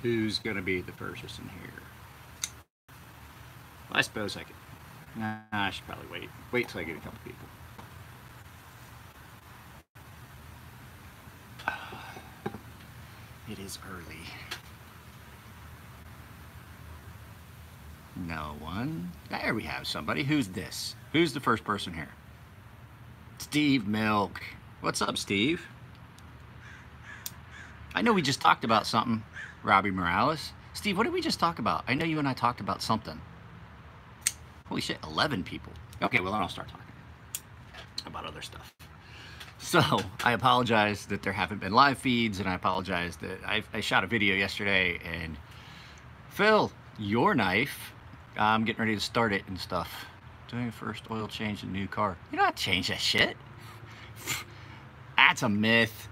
Who's gonna be the first person here? Well, I suppose I could. Nah, I should probably wait. Wait till I get a couple people. It is early. No one. There we have somebody. Who's this? Who's the first person here? Steve Milk. What's up, Steve? I know we just talked about something. Robbie Morales. Steve, what did we just talk about? I know you and I talked about something. Holy shit, 11 people. Okay, well, then I'll start talking about other stuff. So, I apologize that there haven't been live feeds, and I apologize that I shot a video yesterday, and Phil, your knife, I'm getting ready to start it and stuff. Doing a first oil change in a new car. You don't have to change that shit. That's a myth.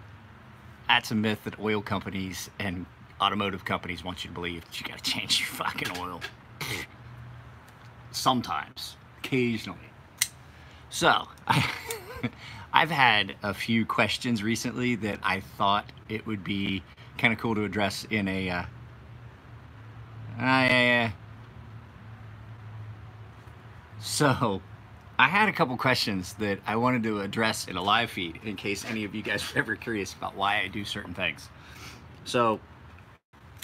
That's a myth that oil companies and automotive companies want you to believe that you gotta change your fucking oil. Sometimes, occasionally. So, I've had a few questions recently that I thought it would be kind of cool to address in a so I had a couple questions that I wanted to address in a live feed in case any of you guys are ever curious about why I do certain things. So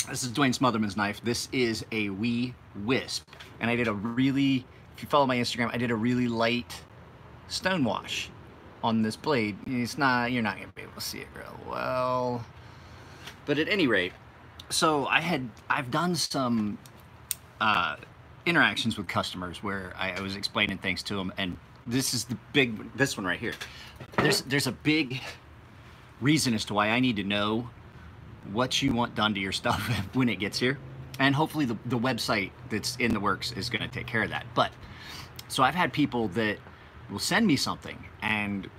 this is Dwayne Smotherman's knife. This is a Wee Wisp, and I did a really, if you follow my Instagram, I did a really light stone wash on this blade. It's not, you're not gonna be able to see it real well, but at any rate, so I've done some interactions with customers where I was explaining things to them, and this is the big, this one right here. There's a big reason as to why I need to know what you want done to your stuff when it gets here, and hopefully the website that's in the works is going to take care of that. But so I've had people that will send me something and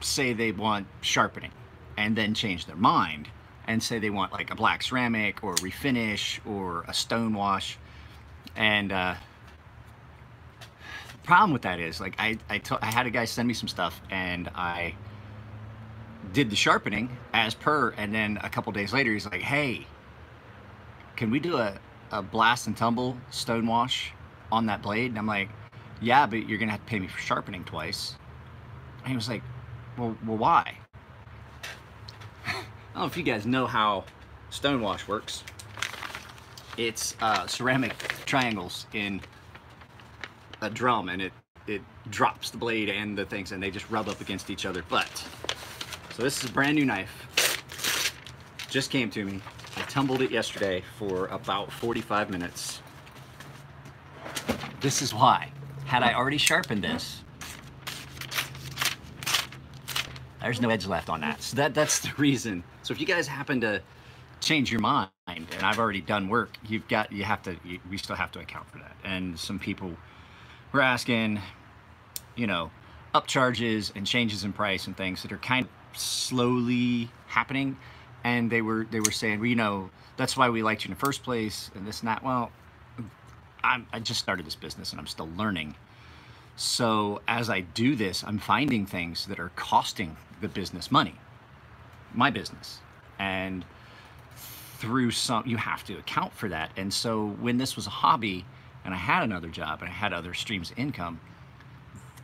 say they want sharpening, and then change their mind and say they want like a black ceramic or a refinish or a stone wash. And the problem with that is, like, I had a guy send me some stuff, and I did the sharpening as per, and then a couple days later he's like, hey, can we do a blast and tumble stone wash on that blade? And I'm like, yeah, but you're gonna have to pay me for sharpening twice. And he was like, well why? I don't know if you guys know how stone wash works. It's ceramic triangles in a drum, and it drops the blade and the things, and they just rub up against each other. But so this is a brand new knife, just came to me. I tumbled it yesterday for about 45 minutes. This is why. Had I already sharpened this, there's no edge left on that. So that's the reason. So if you guys happen to change your mind, and I've already done work, we still have to account for that. And some people were asking, you know, upcharges and changes in price and things that are kind of slowly happening. And they were saying, well, you know, that's why we liked you in the first place, and this and that. Well, I just started this business and I'm still learning. So as I do this, I'm finding things that are costing the business money, my business. And through some, you have to account for that. And so when this was a hobby and I had another job and I had other streams of income,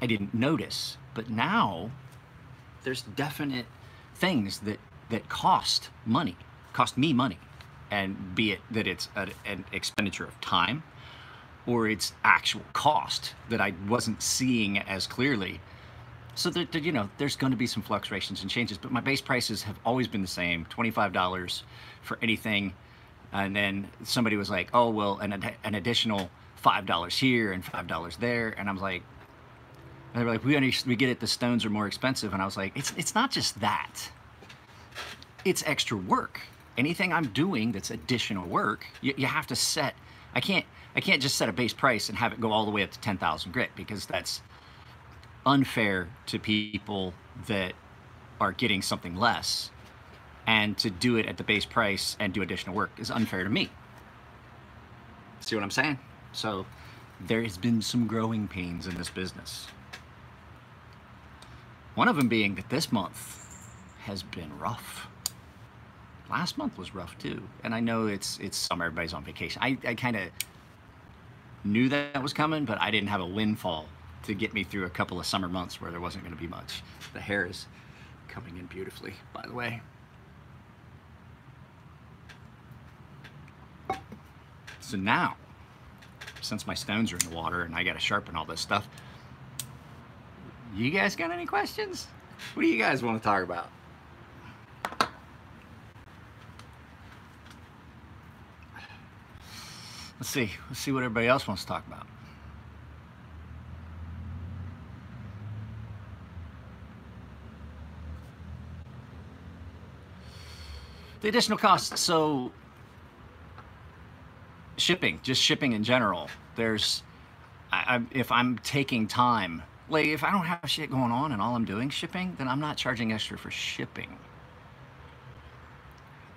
I didn't notice. But now there's definite things that cost money, cost me money. And be it that it's an expenditure of time, or it's actual cost that I wasn't seeing as clearly. So that, you know, there's going to be some fluctuations and changes, but my base prices have always been the same, $25 for anything. And then somebody was like, oh, well, an additional $5 here and $5 there. And I was like, and they were like, we get it, the stones are more expensive. And I was like, it's not just that. It's extra work. Anything I'm doing that's additional work, you have to set. I can't just set a base price and have it go all the way up to 10,000 grit, because that's unfair to people that are getting something less. And to do it at the base price and do additional work is unfair to me. See what I'm saying? So there has been some growing pains in this business. One of them being that this month has been rough. Last month was rough too, and I know it's summer, everybody's on vacation. I kind of knew that was coming, but I didn't have a windfall to get me through a couple of summer months where there wasn't going to be much. The hair is coming in beautifully, by the way. So now, since my stones are in the water and I got to sharpen all this stuff, you guys got any questions? What do you guys want to talk about? Let's see what everybody else wants to talk about. The additional costs. So shipping, just shipping in general. There's, if I'm taking time, like if I don't have shit going on and all I'm doing shipping, then I'm not charging extra for shipping.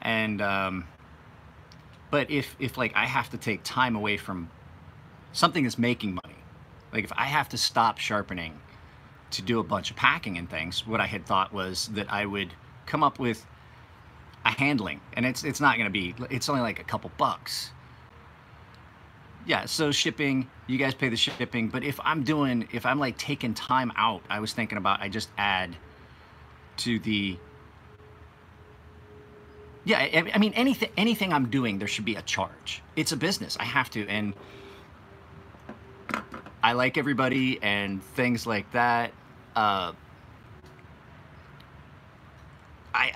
And but if like I have to take time away from something that's making money, like if I have to stop sharpening to do a bunch of packing and things, what I had thought was that I would come up with a handling, and it's not going to be, it's only like a couple bucks. Yeah, so shipping, you guys pay the shipping, but if I'm like taking time out, I was thinking about, I just add to the, yeah, I mean, anything I'm doing, there should be a charge. It's a business, I have to, and I like everybody and things like that. I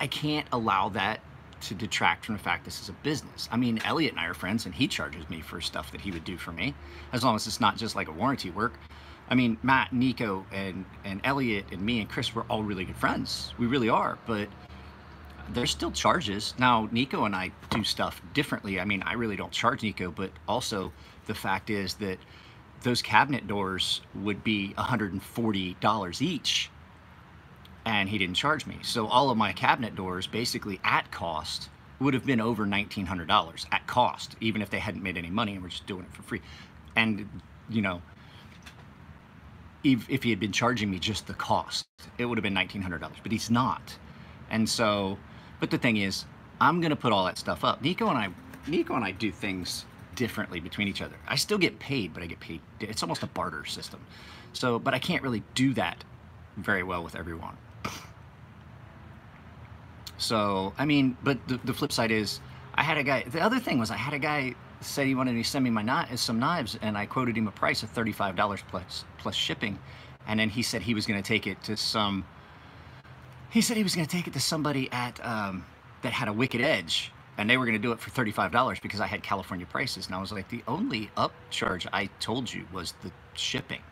can't allow that to detract from the fact this is a business. I mean, Elliot and I are friends, and he charges me for stuff that he would do for me, as long as it's not just like a warranty work. I mean, Matt, Nico, and Elliot, and me and Chris, we're all really good friends. We really are, but there's still charges. Now, Nico and I do stuff differently. I mean, I really don't charge Nico, but also the fact is that those cabinet doors would be $140 each, and he didn't charge me. So all of my cabinet doors, basically at cost, would have been over $1,900 at cost, even if they hadn't made any money and were just doing it for free. And, you know, if he had been charging me just the cost, it would have been $1,900, but he's not. And so, but the thing is, I'm gonna put all that stuff up. Nico and I do things differently between each other. I still get paid, but I get paid, it's almost a barter system. So, but I can't really do that very well with everyone. So, I mean, but the flip side is, I had a guy, the other thing was, I had a guy said he wanted me to send me some knives, and I quoted him a price of $35 plus shipping, and then he said he was going to take it to somebody at, that had a Wicked Edge, and they were going to do it for $35 because I had California prices, and I was like, the only upcharge I told you was the shipping.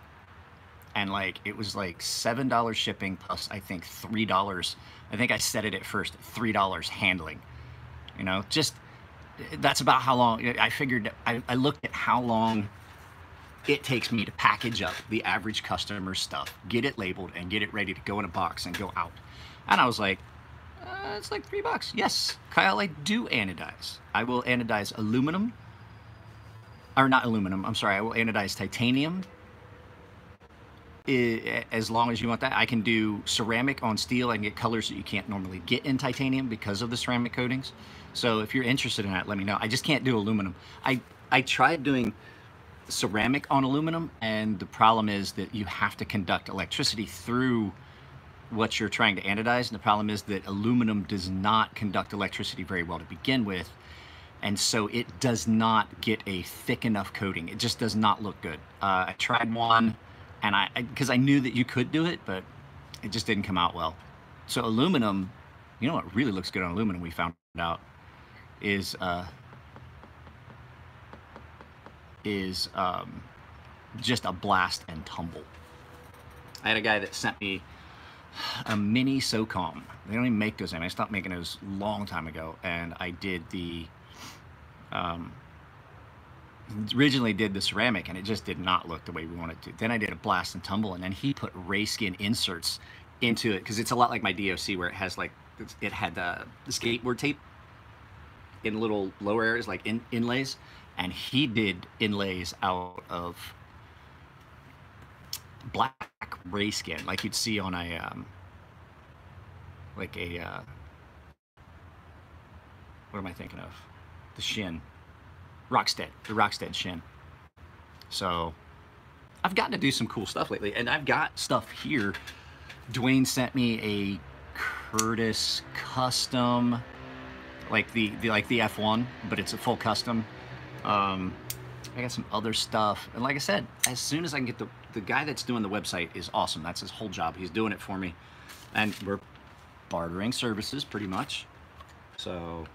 And like, it was like $7 shipping plus I think $3, I think I said it at first, $3 handling. You know, just, that's about how long, I figured, I looked at how long it takes me to package up the average customer's stuff, get it labeled, and get it ready to go in a box and go out. And I was like, it's like $3. Yes, Kyle, I do anodize. I will anodize aluminum, or not aluminum, I'm sorry, I will anodize titanium, as long as you want that. I can do ceramic on steel. I can get colors that you can't normally get in titanium because of the ceramic coatings. So if you're interested in that, let me know. I just can't do aluminum. I tried doing ceramic on aluminum, and the problem is that you have to conduct electricity through what you're trying to anodize, and the problem is that aluminum does not conduct electricity very well to begin with, and so it does not get a thick enough coating. It just does not look good. I tried one, and because I knew that you could do it, but it just didn't come out well. So aluminum, you know what really looks good on aluminum, we found out, is just a blast and tumble. I had a guy that sent me a mini SOCOM. They don't even make those anymore. I stopped making those a long time ago, and I did the originally did the ceramic, and it just did not look the way we wanted to. Then I did a blast and tumble, and then he put ray skin inserts into it, because it's a lot like my DOC, where it has like, it had the skateboard tape in little lower areas, like inlays, and he did inlays out of black ray skin, like you'd see on a what am I thinking of? The Shin. Rockstead. The Rockstead Shin. So I've gotten to do some cool stuff lately, and I've got stuff here. Dwayne sent me a Curtis custom, like the F1, but it's a full custom. I got some other stuff, and like I said, as soon as I can get the guy that's doing the website is awesome. That's his whole job. He's doing it for me, and we're bartering services pretty much. So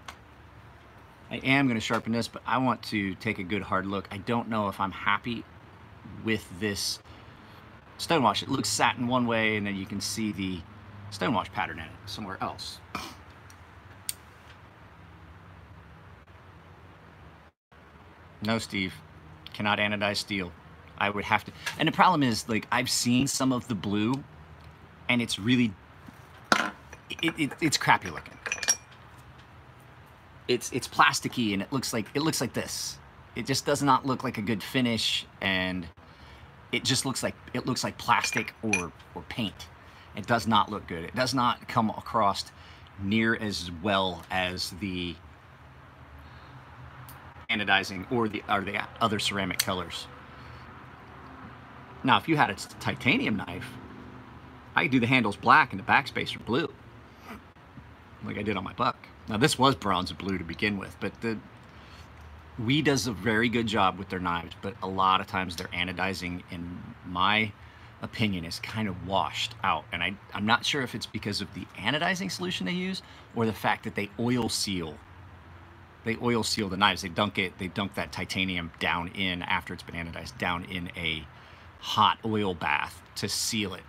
I am going to sharpen this, but I want to take a good hard look. I don't know if I'm happy with this stonewash. It looks satin one way, and then you can see the stonewash pattern in it somewhere else. No, Steve, cannot anodize steel. I would have to, and the problem is, like, I've seen some of the blue, and it's really, it's crappy looking. It's plasticky, and it looks like this. It just does not look like a good finish, and it just looks like plastic or paint. It does not look good. It does not come across near as well as the anodizing or the other ceramic colors. Now, if you had a titanium knife, I could do the handles black and the backspacer blue, like I did on my buck. Now, this was bronze and blue to begin with, but WE does a very good job with their knives, but a lot of times their anodizing, in my opinion, is kind of washed out. And I'm not sure if it's because of the anodizing solution they use or the fact that they oil seal. They oil seal the knives. They dunk that titanium down in, after it's been anodized, down in a hot oil bath to seal it.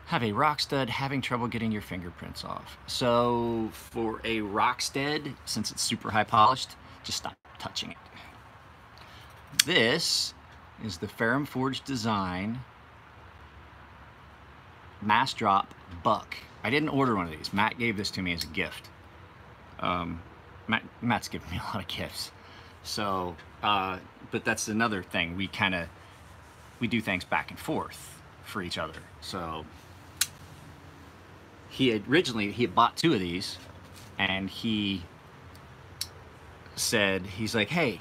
Have a Rockstead, having trouble getting your fingerprints off. So for a Rockstead, since it's super high polished, just stop touching it. This is the Ferrum Forge Design Mass Drop Buck. I didn't order one of these. Matt gave this to me as a gift. Matt's given me a lot of gifts. So, but that's another thing. We do things back and forth for each other. So he had bought 2 of these, and he said, he's like, hey,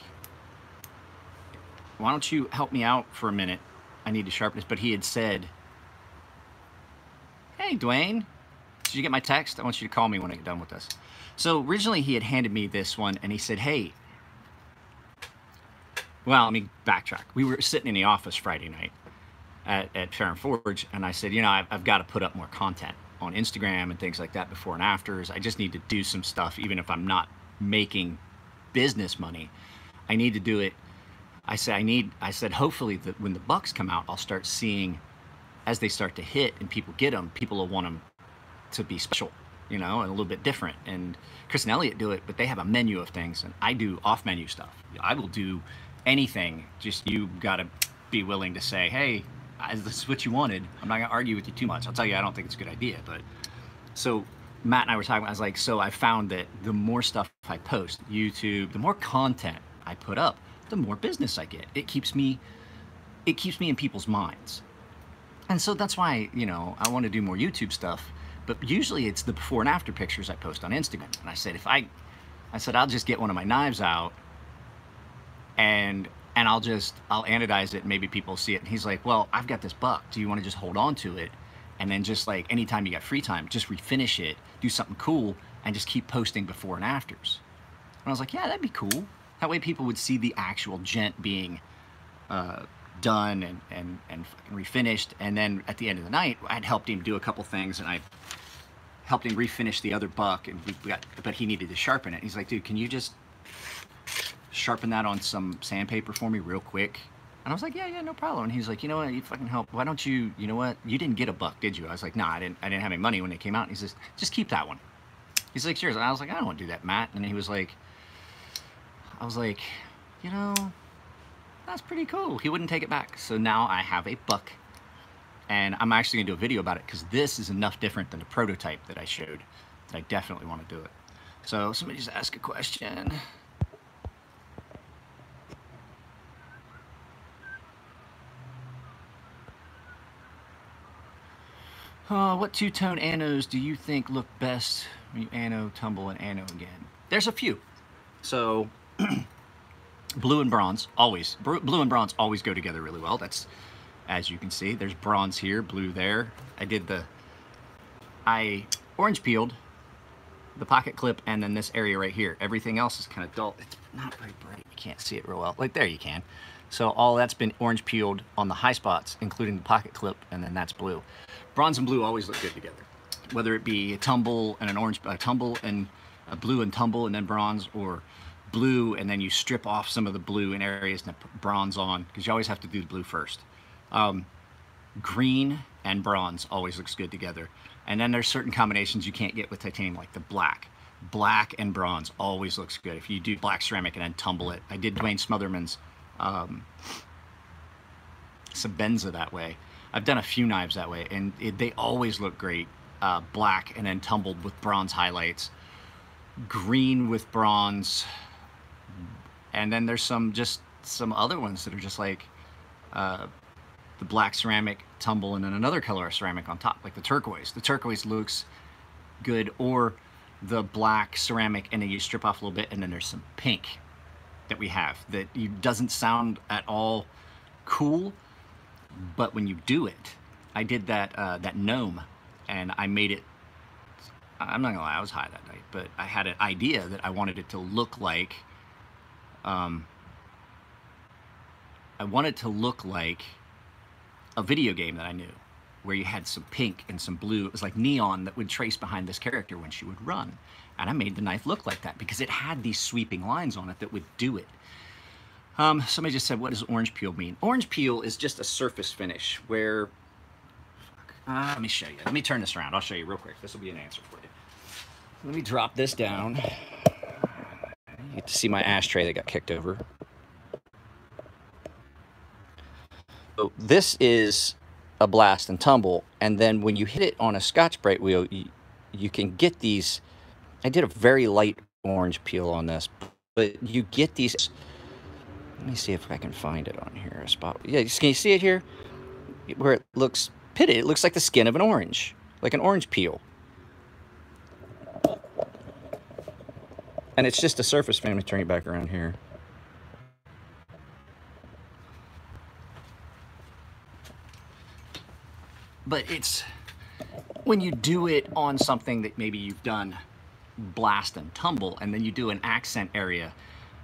why don't you help me out for a minute? I need to sharpen this. But he had said, hey, Dwayne, did you get my text? I want you to call me when I get done with this. So originally he had handed me this one, and he said, hey, well, let me backtrack. We were sitting in the office Friday night at Ferrum Forge, and I said, you know, I've got to put up more content on Instagram and things like that, before and afters. I just need to do some stuff, even if I'm not making business money. I need to do it. I said, hopefully when the bucks come out, I'll start seeing, as they start to hit and people get them, people will want them to be special, you know, and a little bit different. And Chris and Elliot do it, but they have a menu of things, and I do off-menu stuff. I will do anything. Just, you got to be willing to say, hey, this is what you wanted. I'm not gonna argue with you too much. I'll tell you, I don't think it's a good idea. But so Matt and I were talking, I was like, so I found that the more stuff I post, YouTube, the more content I put up, the more business I get. It keeps me in people's minds. And so that's why, you know, I want to do more YouTube stuff, but usually it's the before and after pictures I post on Instagram. And I said, I'll just get one of my knives out and I'll anodize it, and maybe people see it. And he's like, well, I've got this buck. Do you want to just hold on to it? And then just like anytime you got free time, just refinish it, do something cool, and just keep posting before and afters. And I was like, yeah, that'd be cool. That way people would see the actual gent being done and fucking refinished. And then at the end of the night, I'd helped him do a couple things, and I helped him refinish the other buck, and but he needed to sharpen it. He's like, dude, can you just sharpen that on some sandpaper for me real quick? And I was like, yeah, no problem. And he's like, you know what, you fucking help. Why don't you, you know what, you didn't get a buck, did you? I was like, no, I didn't have any money when it came out. And he says, just keep that one. He's like, seriously. And I was like, I don't want to do that, Matt. And then he was like, I was like, you know, that's pretty cool. He wouldn't take it back. So now I have a buck, and I'm actually gonna do a video about it, because this is enough different than the prototype that I showed that I definitely want to do it. So somebody just asked a question. What two-tone anodes do you think look best when you ano, tumble, and ano again? There's a few. So blue and bronze always, blue and bronze always go together really well. That's, as you can see, there's bronze here, blue there. I orange peeled the pocket clip and then this area right here. Everything else is kind of dull. It's not very bright. You can't see it real well. Like there you can. So all that's been orange peeled on the high spots, including the pocket clip, and then that's blue. Bronze and blue always look good together. Whether it be a tumble and an orange, a tumble and a blue and tumble and then bronze, or blue and then you strip off some of the blue in areas and put bronze on, because you always have to do the blue first. Green and bronze always looks good together. And then there's certain combinations you can't get with titanium, like the black. Black and bronze always looks good. If you do black ceramic and then tumble it. I did Dwayne Smotherman's Sabenza that way. I've done a few knives that way, and they always look great. Black and then tumbled with bronze highlights. Green with bronze. And then there's some other ones that are just like the black ceramic tumble and then another color of ceramic on top, like the turquoise. The turquoise looks good, or the black ceramic and then you strip off a little bit and then there's some pink that we have that doesn't sound at all cool, but when you do it, I did that gnome and I made it, I'm not gonna lie, I was high that night, but I had an idea that I wanted it to look like, a video game that I knew, where you had some pink and some blue. It was like neon that would trace behind this character when she would run. And I made the knife look like that because it had these sweeping lines on it that would do it. Somebody just said, what does orange peel mean? Orange peel is just a surface finish where, let me show you. Let me turn this around. I'll show you real quick. This will be an answer for you. Let me drop this down. You get to see my ashtray that got kicked over. So this is a blast and tumble, and then when you hit it on a Scotch-Brite wheel, you can get these. I did a very light orange peel on this, but you get these. Let me see if I can find it on here, a spot. Yeah, can you see it here? Where it looks pitted, it looks like the skin of an orange, like an orange peel. And it's just a surface. Let me turn it back around here. But it's when you do it on something that maybe you've done blast and tumble, and then you do an accent area,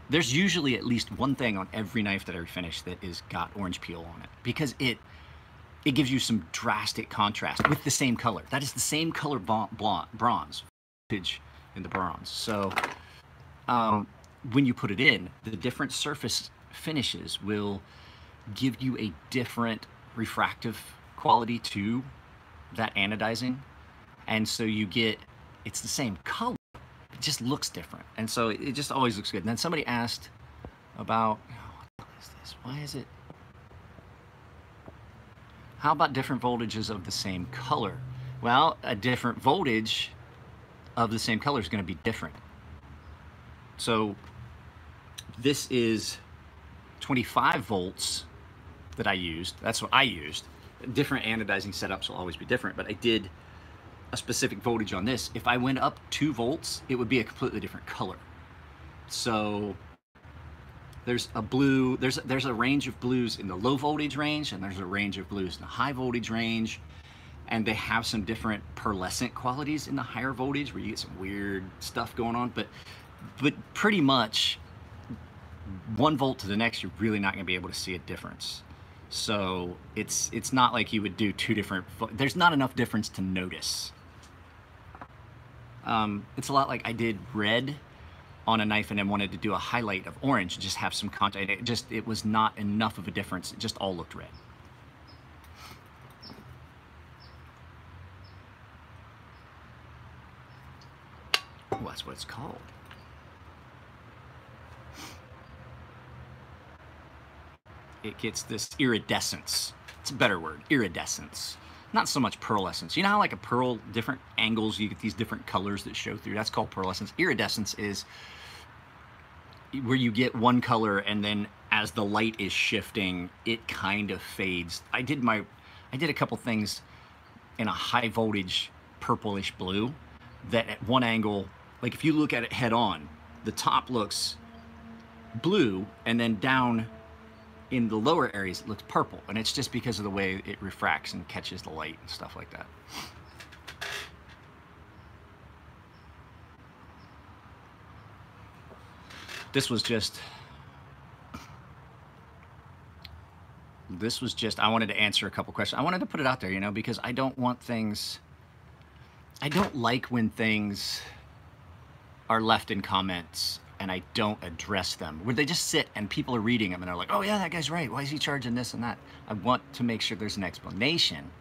there's usually at least one thing on every knife that I refinish that is got orange peel on it, because it gives you some drastic contrast with the same color. That is the same color bronze, in the bronze. So when you put it in, the different surface finishes will give you a different refractive quality to that anodizing, and so you get, it's the same color, it just looks different, and so it just always looks good. And then somebody asked about, what is this? Why is it? How about different voltages of the same color? Well, a different voltage of the same color is going to be different. So this is 25 volts that I used. That's what I used. Different anodizing setups will always be different, but I did a specific voltage on this. If I went up 2 volts, it would be a completely different color. So there's a blue, there's a range of blues in the low voltage range, and there's a range of blues in the high voltage range, and they have some different pearlescent qualities in the higher voltage where you get some weird stuff going on, but pretty much 1 volt to the next, you're really not going to be able to see a difference. So it's not like you would do 2 different, there's not enough difference to notice. It's a lot like I did red on a knife and then wanted to do a highlight of orange, just have some content. It was not enough of a difference. It just all looked red. Oh, that's what it's called. It gets this iridescence. It's a better word, iridescence. Not so much pearlescence. You know how like a pearl, different angles, you get these different colors that show through? That's called pearlescence. Iridescence is where you get one color and then as the light is shifting, it kind of fades. I did a couple things in a high voltage purplish blue that at one angle, like if you look at it head on, the top looks blue, and then down in the lower areas it looks purple, and it's just because of the way it refracts and catches the light and stuff like that. This was just I wanted to answer a couple questions. I wanted to put it out there, you know, because I don't want things, I don't like when things are left in comments and I don't address them, where they just sit and people are reading them and they're like, oh yeah, that guy's right. Why is he charging this and that? I want to make sure there's an explanation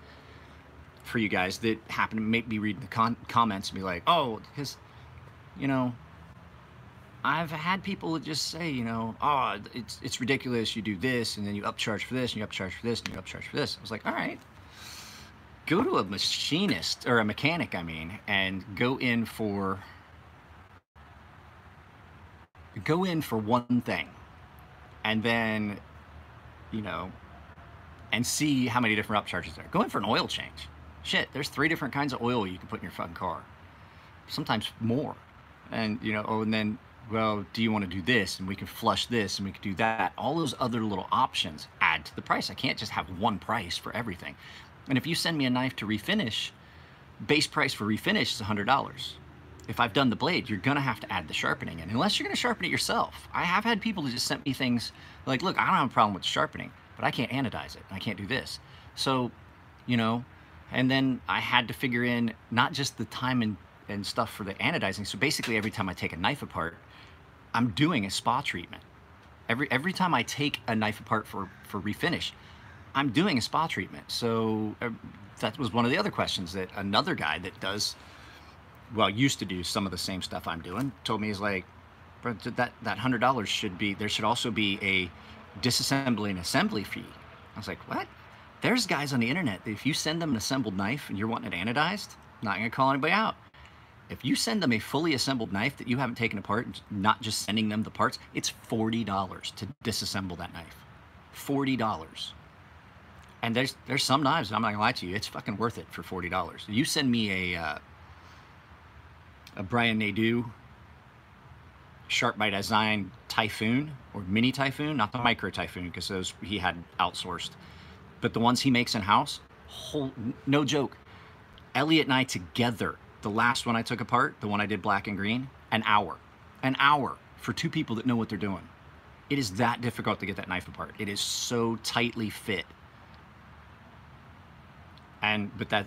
for you guys that happen to make me read the comments and be like, oh, because, you know, I've had people that just say, you know, oh, it's ridiculous. You do this, and then you upcharge for this, and you upcharge for this, and you upcharge for this. I was like, all right, go to a machinist, or a mechanic, I mean, and go in for one thing, and then, you know, and see how many different upcharges there are. Go in for an oil change. Shit, there's 3 different kinds of oil you can put in your fucking car. Sometimes more. And, you know, oh, and then, well, do you want to do this? And we can flush this, and we can do that. All those other little options add to the price. I can't just have one price for everything. And if you send me a knife to refinish, base price for refinish is $100. If I've done the blade, you're gonna have to add the sharpening in, unless you're gonna sharpen it yourself. I have had people who just sent me things like, look, I don't have a problem with sharpening, but I can't anodize it. I can't do this. So, you know, and then I had to figure in not just the time and stuff for the anodizing. So basically every time I take a knife apart, I'm doing a spa treatment. Every time I take a knife apart for refinish, I'm doing a spa treatment. So that was one of the other questions that another guy that does, well, used to do some of the same stuff I'm doing, told me, is like, that $100 should be, there should also be a disassembly and assembly fee. I was like, what? There's guys on the internet that if you send them an assembled knife and you're wanting it anodized, not gonna call anybody out. If you send them a fully assembled knife that you haven't taken apart, not just sending them the parts, it's $40 to disassemble that knife. $40. And there's some knives, I'm not gonna lie to you, it's fucking worth it for $40. You send me a Brian Nadeau Sharp by Design Typhoon, or Mini Typhoon, not the Micro Typhoon, because those he had outsourced, but the ones he makes in-house, no joke, Elliot and I together, the last one I took apart, the one I did black and green, an hour for 2 people that know what they're doing. It is that difficult to get that knife apart. It is so tightly fit. But that,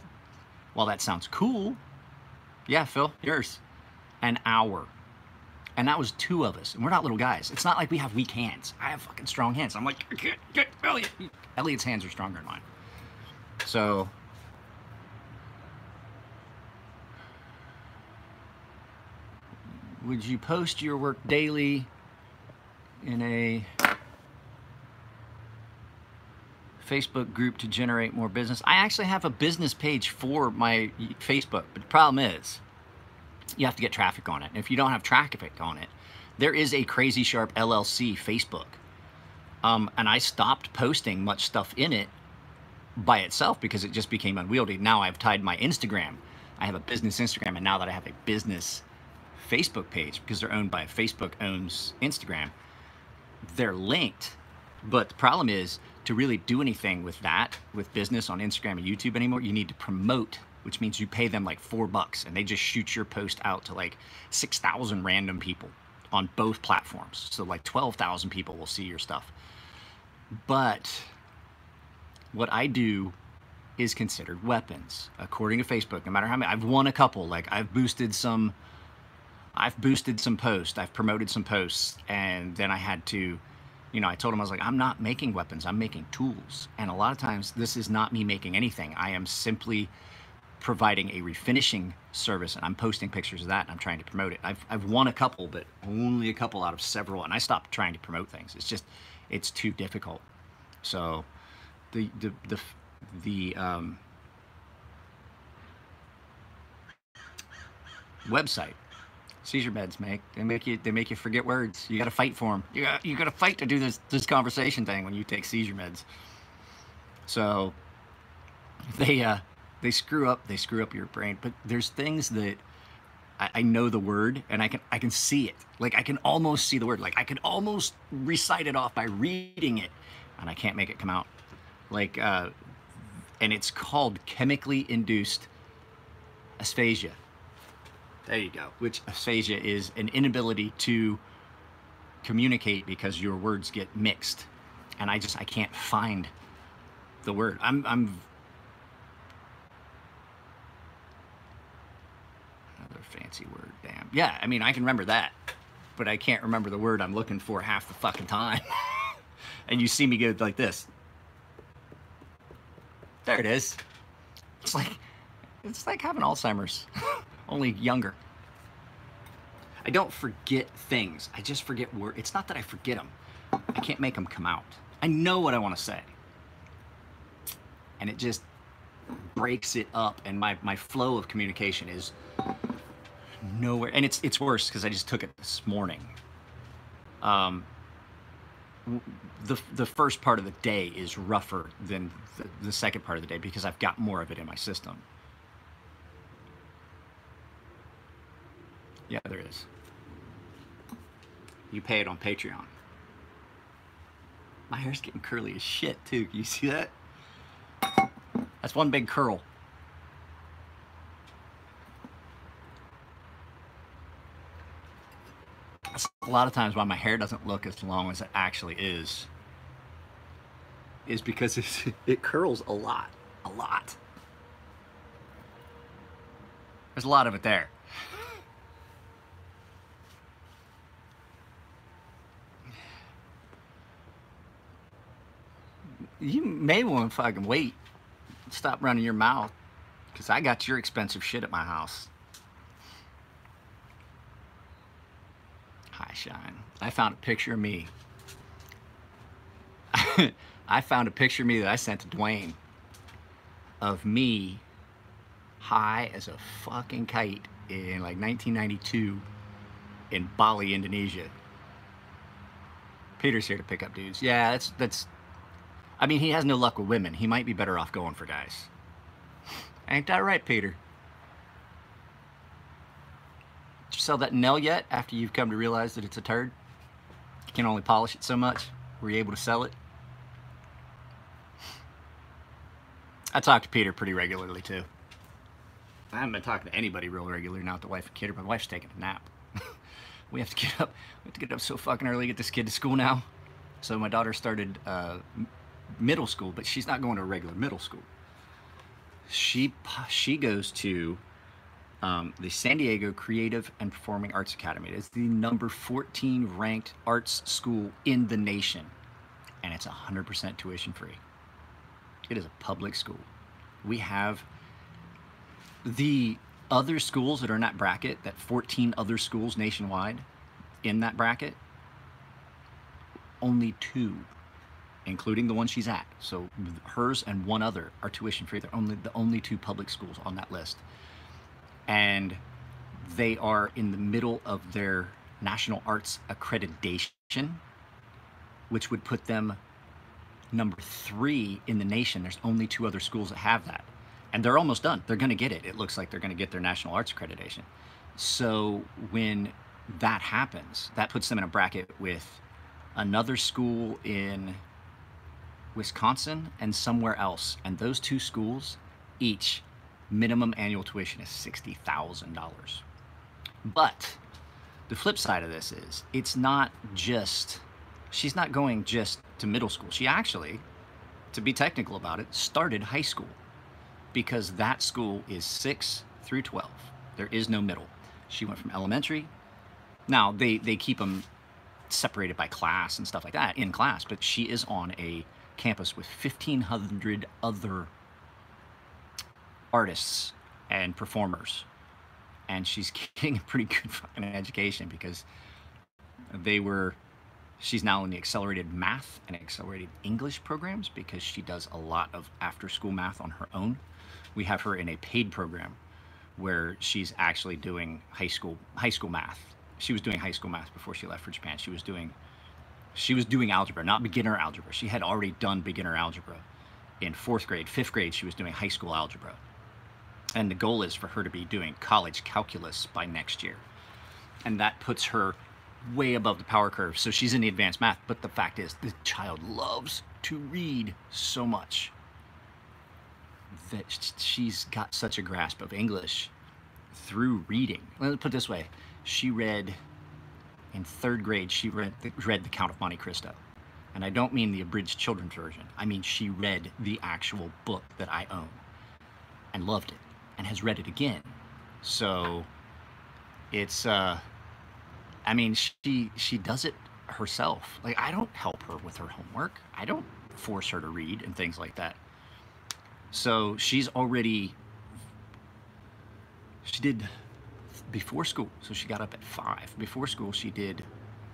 while that sounds cool, yeah, Phil, yours, an hour. And that was 2 of us, and we're not little guys. It's not like we have weak hands. I have fucking strong hands. I'm like, get Elliot. Elliot's hands are stronger than mine. So, would you post your work daily in a Facebook group to generate more business? I actually have a business page for my Facebook, but the problem is you have to get traffic on it. And if you don't have traffic on it, there is a Crazy Sharp LLC Facebook. And I stopped posting much stuff in it by itself because it just became unwieldy. Now I've tied my Instagram. I have a business Instagram, and now that I have a business Facebook page, because they're owned by Facebook owns Instagram, they're linked. But the problem is, to really do anything with that, with business on Instagram and YouTube anymore, you need to promote, which means you pay them like $4 and they just shoot your post out to like 6,000 random people on both platforms. So like 12,000 people will see your stuff. But what I do is considered weapons, according to Facebook. No matter how many, I've won a couple. Like I've boosted some posts, I've promoted some posts, and then I had to, you know, I told him, I was like, I'm not making weapons, I'm making tools. And a lot of times this is not me making anything. I am simply providing a refinishing service, and I'm posting pictures of that, and I'm trying to promote it. I've won a couple, but only a couple out of several, and I stopped trying to promote things. It's just, it's too difficult. So the website, seizure meds they make you forget words. You got to fight for them. You got to fight to do this conversation thing when you take seizure meds. So they They screw up your brain. But there's things that I know the word and I can see it. Like I can almost see the word. Like I can almost recite it off by reading it, and I can't make it come out. Like and it's called chemically induced aphasia. There you go. Which aphasia is an inability to communicate because your words get mixed, and I can't find the word. I'm another fancy word. Damn. Yeah, I mean I can remember that, but I can't remember the word I'm looking for half the fucking time. And you see me go like this. There it is. It's like having Alzheimer's, only younger. I don't forget things. I just forget words. It's not that I forget them. I can't make them come out. I know what I want to say. And it just breaks it up. And my flow of communication is nowhere. And it's worse because I just took it this morning. The first part of the day is rougher than the second part of the day because I've got more of it in my system. Yeah, there is. You pay it on Patreon. My hair's getting curly as shit too. Can you see that? That's one big curl. That's a lot of times why my hair doesn't look as long as it actually is because it curls a lot. A lot. There's a lot of it there. You may want to fucking wait. Stop running your mouth, because I got your expensive shit at my house. Hi, Shine. I found a picture of me. I found a picture of me that I sent to Dwayne of me high as a fucking kite in like 1992 in Bali, Indonesia. Peter's here to pick up dudes. Yeah, that's I mean, he has no luck with women. He might be better off going for guys. Ain't that right, Peter? Did you sell that nail yet after you've come to realize that it's a turd? You can only polish it so much. Were you able to sell it? I talk to Peter pretty regularly, too. I haven't been talking to anybody real regular now with the wife and kid. My wife's taking a nap. We have to get up so fucking early to get this kid to school now. So my daughter started middle school, but she's not going to a regular middle school. She goes to the San Diego Creative and Performing Arts Academy. It's the number 14 ranked arts school in the nation, and it's 100% tuition free. It is a public school. We have the other schools that are in that bracket, that 14 other schools nationwide in that bracket, only 2, including the one she's at. So hers and one other are tuition free. They're the only 2 public schools on that list. And they are in the middle of their National Arts Accreditation, which would put them number 3 in the nation. There's only 2 other schools that have that. And they're almost done. They're gonna get it. It looks like they're gonna get their National Arts Accreditation. So when that happens, that puts them in a bracket with another school in Wisconsin and somewhere else. And those 2 schools, each minimum annual tuition is $60,000. But the flip side of this is, it's not just, she's not going just to middle school. She actually, to be technical about it, started high school, because that school is 6 through 12. There is no middle. She went from elementary. Now, they keep them separated by class and stuff like that in class, but she is on a campus with 1,500 other artists and performers, and she's getting a pretty good fucking education, because she's now in the accelerated math and accelerated English programs, because she does a lot of after school math on her own. We have her in a paid program where she's actually doing high school math. She was doing high school math before she left for Japan. She was doing algebra, not beginner algebra. She had already done beginner algebra in 4th grade. 5th grade, she was doing high school algebra. And the goal is for her to be doing college calculus by next year. And that puts her way above the power curve. So she's in the advanced math, but the fact is the child loves to read so much that she's got such a grasp of English through reading. Let's put it this way. She read, in 3rd grade, she read The Count of Monte Cristo. And I don't mean the abridged children's version. I mean, she read the actual book that I own and loved it and has read it again. So it's, I mean, she does it herself. Like, I don't help her with her homework. I don't force her to read and things like that. So she's already, she did before school. So she got up at 5. Before school, she did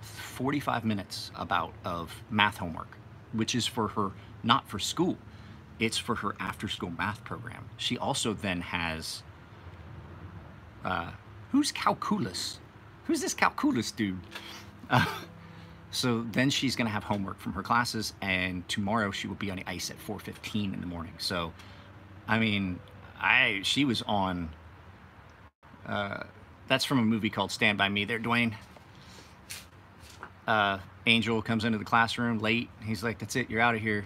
45 minutes of math homework, which is for her, not for school. It's for her after-school math program. She also then has, who's calculus? Who's this calculus dude? So then she's gonna have homework from her classes, and tomorrow she will be on the ice at 4:15 in the morning. So, I mean, she was on, that's from a movie called Stand By Me there, Dwayne. Angel comes into the classroom late. He's like, that's it, you're out of here.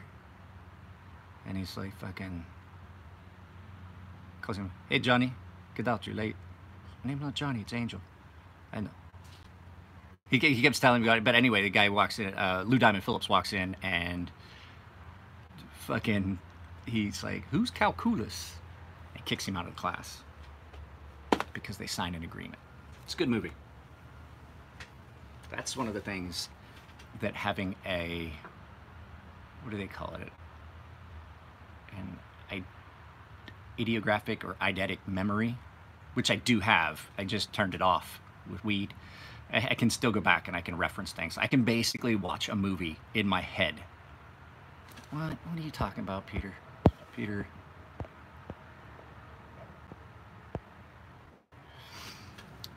And he's like, fucking, calls him, hey Johnny, get out, you're late. My name's not Johnny, it's Angel. I know. He keeps telling me about it, but anyway, the guy walks in, Lou Diamond Phillips walks in, and fucking, he's like, who's calculus? And kicks him out of the class because they signed an agreement. It's a good movie. That's one of the things that having a, what do they call it? An ideographic or eidetic memory, which I do have. I just turned it off with weed. I can still go back and I can reference things. I can basically watch a movie in my head. What are you talking about, Peter? Peter.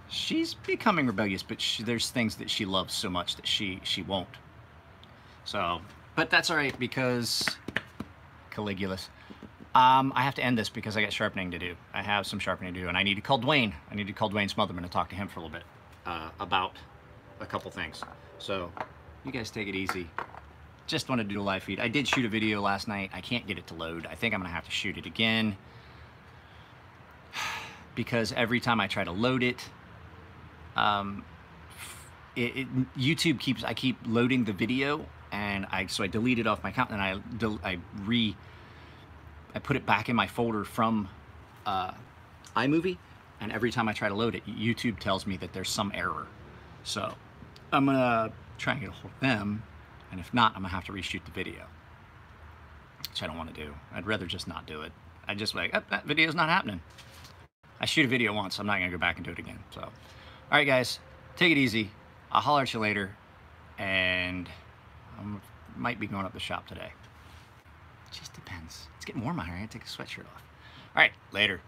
She's becoming rebellious, but there's things that she loves so much that she won't. So, but that's all right because Caligulus. I have to end this because I got sharpening to do. I have some sharpening to do, and I need to call Dwayne. I need to call Dwayne Smotherman and talk to him for a little bit about a couple things. So, you guys take it easy. Just wanted to do a live feed. I did shoot a video last night. I can't get it to load. I think I'm gonna have to shoot it again because every time I try to load it, YouTube I keep loading the video, and so I delete it off my account, and I put it back in my folder from iMovie, and every time I try to load it, YouTube tells me that there's some error. So I'm gonna try and get a hold of them, and if not, I'm gonna have to reshoot the video, which I don't want to do. I'd rather just not do it. I just like, oh, that video's not happening. I shoot a video once, I'm not gonna go back and do it again. So, all right, guys, take it easy. I'll holler at you later, and I might be going up the shop today. Just depends. It's getting warm out here. I gotta take a sweatshirt off. All right, later.